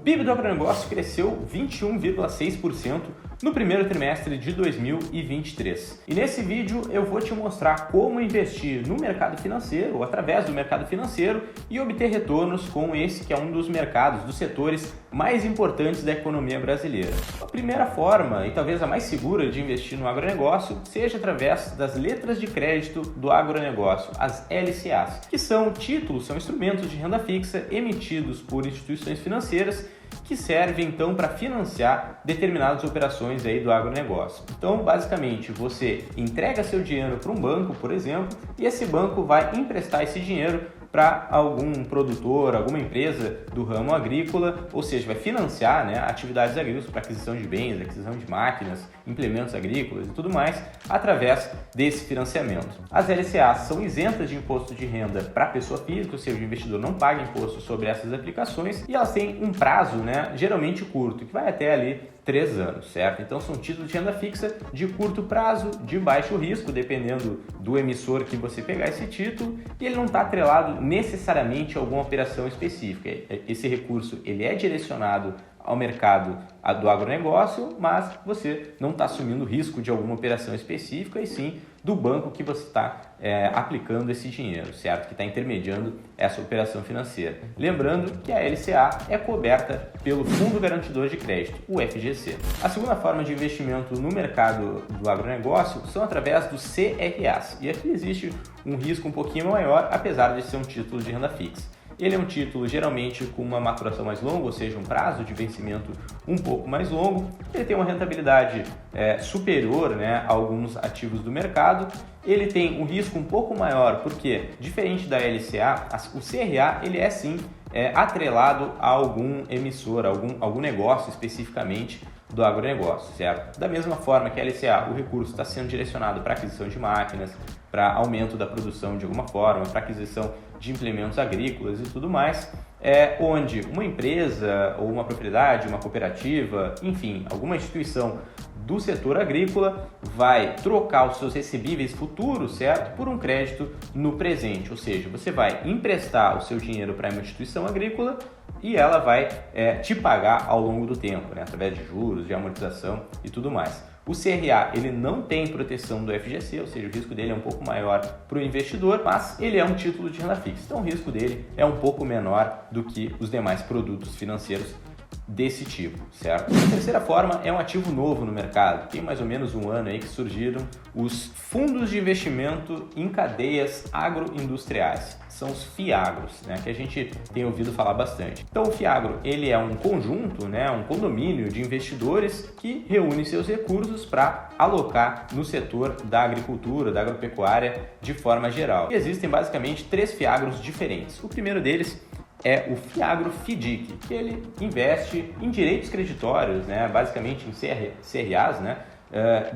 PIB do agronegócio cresceu 21,6% no primeiro trimestre de 2023. E nesse vídeo eu vou te mostrar como investir no mercado financeiro, ou através do mercado financeiro, e obter retornos com esse que é um dos mercados, dos setores mais importantes da economia brasileira. A primeira forma, e talvez a mais segura de investir no agronegócio, seja através das letras de crédito do agronegócio, as LCAs, que são títulos, são instrumentos de renda fixa emitidos por instituições financeiras que servem então para financiar determinadas operações aí do agronegócio. Então, basicamente, você entrega seu dinheiro para um banco, por exemplo, e esse banco vai emprestar esse dinheiro para algum produtor, alguma empresa do ramo agrícola, ou seja, vai financiar atividades agrícolas para aquisição de bens, aquisição de máquinas, implementos agrícolas e tudo mais, através desse financiamento. As LCAs são isentas de imposto de renda para a pessoa física, ou seja, o investidor não paga imposto sobre essas aplicações, e elas têm um prazo, geralmente curto, que vai até ali 3 anos, certo? Então são títulos de renda fixa de curto prazo, de baixo risco, dependendo do emissor que você pegar esse título, e ele não está atrelado necessariamente a alguma operação específica. Esse recurso ele é direcionado ao mercado do agronegócio, mas você não está assumindo risco de alguma operação específica, e sim do banco que você está aplicando esse dinheiro, certo? Que está intermediando essa operação financeira. Lembrando que a LCA é coberta pelo Fundo Garantidor de Crédito, o FGC. A segunda forma de investimento no mercado do agronegócio são através dos CRAs, e aqui existe um risco um pouquinho maior, apesar de ser um título de renda fixa. Ele é um título geralmente com uma maturação mais longa, ou seja, um prazo de vencimento um pouco mais longo. Ele tem uma rentabilidade superior a alguns ativos do mercado. Ele tem um risco um pouco maior, porque, diferente da LCA, o CRA ele é sim atrelado a algum emissor, algum negócio especificamente do agronegócio, certo? Da mesma forma que a LCA, o recurso está sendo direcionado para aquisição de máquinas, para aumento da produção de alguma forma, para aquisição de implementos agrícolas e tudo mais, onde uma empresa ou uma propriedade, uma cooperativa, enfim, alguma instituição do setor agrícola vai trocar os seus recebíveis futuros, certo, por um crédito no presente, ou seja, você vai emprestar o seu dinheiro para uma instituição agrícola e ela vai te pagar ao longo do tempo, através de juros, de amortização e tudo mais. O CRA ele não tem proteção do FGC, ou seja, o risco dele é um pouco maior para o investidor, mas ele é um título de renda fixa, então o risco dele é um pouco menor do que os demais produtos financeiros desse tipo, certo? A terceira forma é um ativo novo no mercado. Tem mais ou menos um ano aí que surgiram os fundos de investimento em cadeias agroindustriais. São os FIAGROS, que a gente tem ouvido falar bastante. Então o FIAGRO ele é um conjunto, um condomínio de investidores que reúne seus recursos para alocar no setor da agricultura, da agropecuária de forma geral. E existem basicamente 3 FIAGROS diferentes. O primeiro deles é o FIAGRO FIDIC, que ele investe em direitos creditórios, basicamente em CRAs,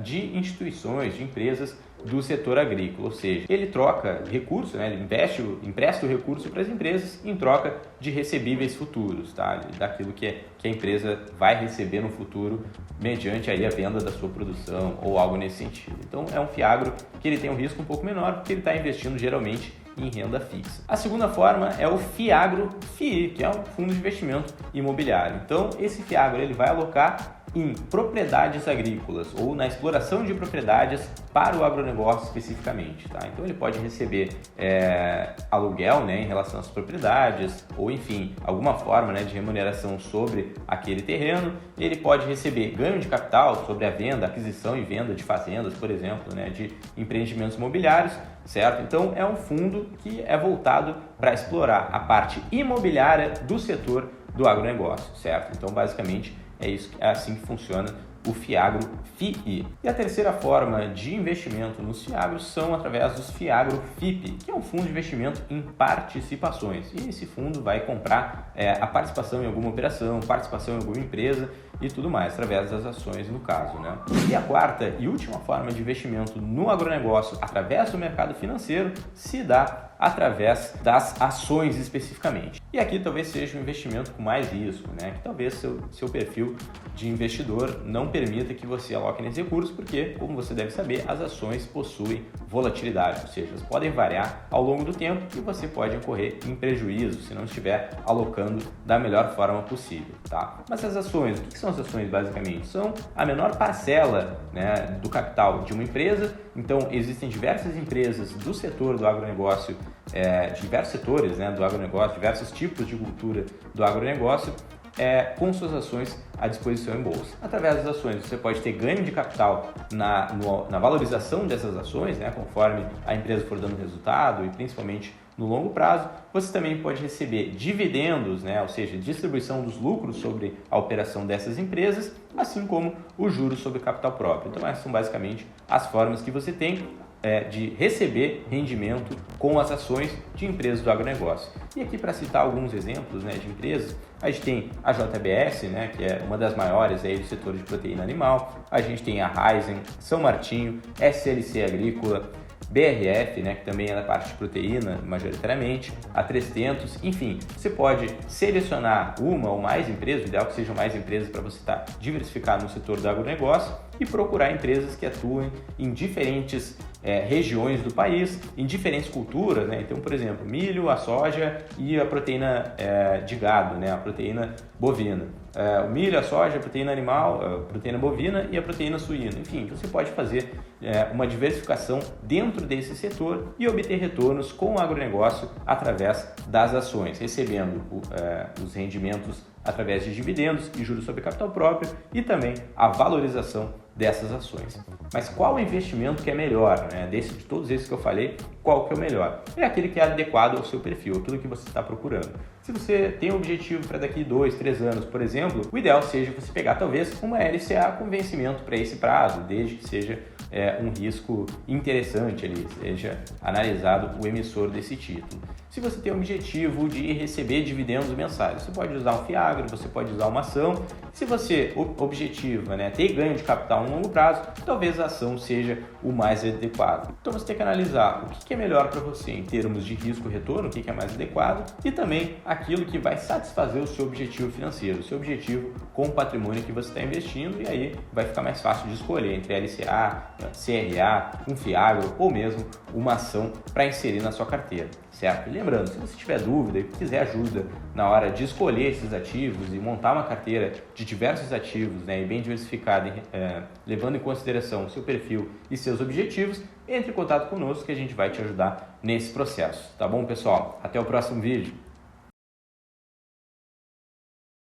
de instituições, de empresas do setor agrícola, ou seja, ele troca recurso, ele empresta o recurso para as empresas em troca de recebíveis futuros, tá? Daquilo que a empresa vai receber no futuro mediante aí a venda da sua produção ou algo nesse sentido. Então é um FIAGRO que ele tem um risco um pouco menor, porque ele está investindo geralmente em renda fixa. A segunda forma é o FIAGRO FII, que é um fundo de investimento imobiliário. Então esse FIAGRO ele vai alocar em propriedades agrícolas ou na exploração de propriedades para o agronegócio especificamente, tá? Então ele pode receber aluguel, em relação às propriedades, ou enfim, alguma forma de remuneração sobre aquele terreno. Ele pode receber ganho de capital sobre a venda, aquisição e venda de fazendas, por exemplo, de empreendimentos imobiliários, certo? Então é um fundo que é voltado para explorar a parte imobiliária do setor do agronegócio, certo? Então basicamente é assim que funciona o FIAGRO FII. E a terceira forma de investimento nos FIAGROS são através dos FIAGRO FIP, que é um fundo de investimento em participações. E esse fundo vai comprar a participação em alguma operação, participação em alguma empresa e tudo mais, através das ações no caso, E a quarta e última forma de investimento no agronegócio através do mercado financeiro se dá através das ações especificamente. E aqui talvez seja um investimento com mais risco, que talvez seu perfil de investidor não permita que você aloque nesse recurso, porque, como você deve saber, as ações possuem volatilidade, ou seja, elas podem variar ao longo do tempo e você pode incorrer em prejuízo se não estiver alocando da melhor forma possível, tá? Mas as ações, o que são as ações basicamente? São a menor parcela, né, do capital de uma empresa. Então, existem diversas empresas do setor do agronegócio, diversos setores, né, do agronegócio, diversos tipos de cultura do agronegócio, com suas ações à disposição em bolsa. Através das ações, você pode ter ganho de capital na valorização dessas ações, né, conforme a empresa for dando resultado e principalmente no longo prazo. Você também pode receber dividendos, né, ou seja, distribuição dos lucros sobre a operação dessas empresas, assim como os juros sobre capital próprio. Então, essas são basicamente as formas que você tem de receber rendimento com as ações de empresas do agronegócio. E aqui, para citar alguns exemplos, né, de empresas, a gente tem a JBS, né, que é uma das maiores aí do setor de proteína animal, a gente tem a Raízen, São Martinho, SLC Agrícola, BRF, né, que também é da parte de proteína, majoritariamente, a 300, enfim, você pode selecionar uma ou mais empresas, o ideal é que sejam mais empresas para você estar diversificado no setor do agronegócio e procurar empresas que atuem em diferentes regiões do país, em diferentes culturas, né? Então, por exemplo, milho, a soja e a proteína de gado, né? A proteína bovina. O milho, a soja, a proteína animal, a proteína bovina e a proteína suína. Enfim, você pode fazer uma diversificação dentro desse setor e obter retornos com o agronegócio através das ações, recebendo os rendimentos através de dividendos e juros sobre capital próprio e também a valorização dessas ações. Mas qual o investimento que é melhor, né? De todos esses que eu falei, qual que é o melhor? É aquele que é adequado ao seu perfil, aquilo que você está procurando. Se você tem um objetivo para daqui 2, 3 anos, por exemplo, o ideal seja você pegar talvez uma LCA com vencimento para esse prazo, desde que seja um risco interessante ali, seja analisado o emissor desse título. Se você tem o objetivo de receber dividendos mensais, você pode usar um FIAGRO, você pode usar uma ação. Se você objetiva, né, ter ganho de capital no longo prazo, talvez a ação seja o mais adequado. Então você tem que analisar o que é melhor para você em termos de risco-retorno, o que é mais adequado e também aquilo que vai satisfazer o seu objetivo financeiro, o seu objetivo com o patrimônio que você está investindo, e aí vai ficar mais fácil de escolher entre LCA, CRA, um FIAGRO ou mesmo uma ação para inserir na sua carteira, certo? E lembrando, se você tiver dúvida e quiser ajuda na hora de escolher esses ativos e montar uma carteira de diversos ativos, né, e bem diversificada, levando em consideração o seu perfil e seus objetivos, entre em contato conosco que a gente vai te ajudar nesse processo, tá bom, pessoal? Até o próximo vídeo!